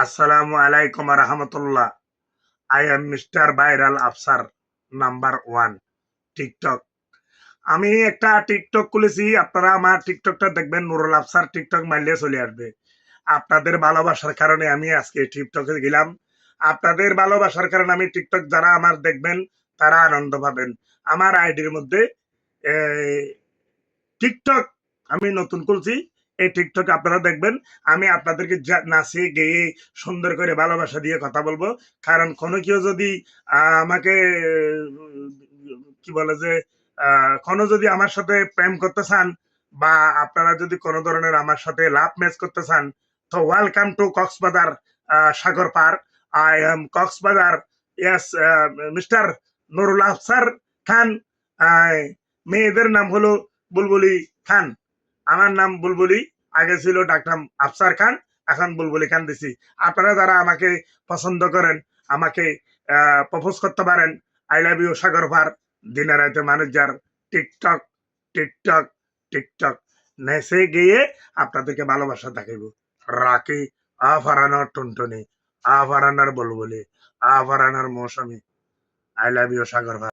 আসসালামু আলাইকুম রহমতুল্লাহ। I am mister viral Afsar number 1 TikTok. আমি একটা টিকটক খুলেছি, আপনারা আমার টিকটকটা দেখবেন। নুরুল আফসার টিকটক মারলে চলে আসবে। আপনাদের ভালোবাসার কারণে আমি আজকে টিকটকে গেলাম। আপনাদের ভালোবাসার কারণে আমি টিকটক, যারা আমার দেখবেন তারা আনন্দ পাবেন। আমার আইডির মধ্যে টিকটক আমি নতুন খুলছি। এই টিকটক আপনারা দেখবেন। আমি আপনাদেরকে নাচিয়ে গেয়ে সুন্দর করে ভালোবাসা দিয়ে কথা বলবো। কারণ কোনো কেউ যদি আমাকে কি বলে যে কোনো যদি আমার সাথে প্রেম করতে চান, বা আপনারা যদি কোনো ধরনের আমার সাথে লাভ ম্যাচ করতে চান, তো ওয়েলকাম টু কক্সবাজার সাগর পার। I am Cox's Bazar, yes, mister Nurul Afsar Khan. মেয়েদের নাম হলো বুলবুলি খান। আমার নাম বুলবুলি, আগে ছিল ডাক্তার আফসার খান, এখন বুলবুলি খান দিছি। আপনারা যারা আমাকে পছন্দ করেন, আমাকে প্রপোজ করতে পারেন। আই লাভ ইউ সাগর ভার, দিনে রাতে মানুষ যার। টিকটক টিকটক টিকটক নেচে গিয়ে আপনাদেরকে ভালোবাসা দেখাইব। রাখি আফারানোর টুনটুনি, আফারানার বুলবুলি, আফারানার মৌসুমি। আই লাভ ইউ সাগর ভার।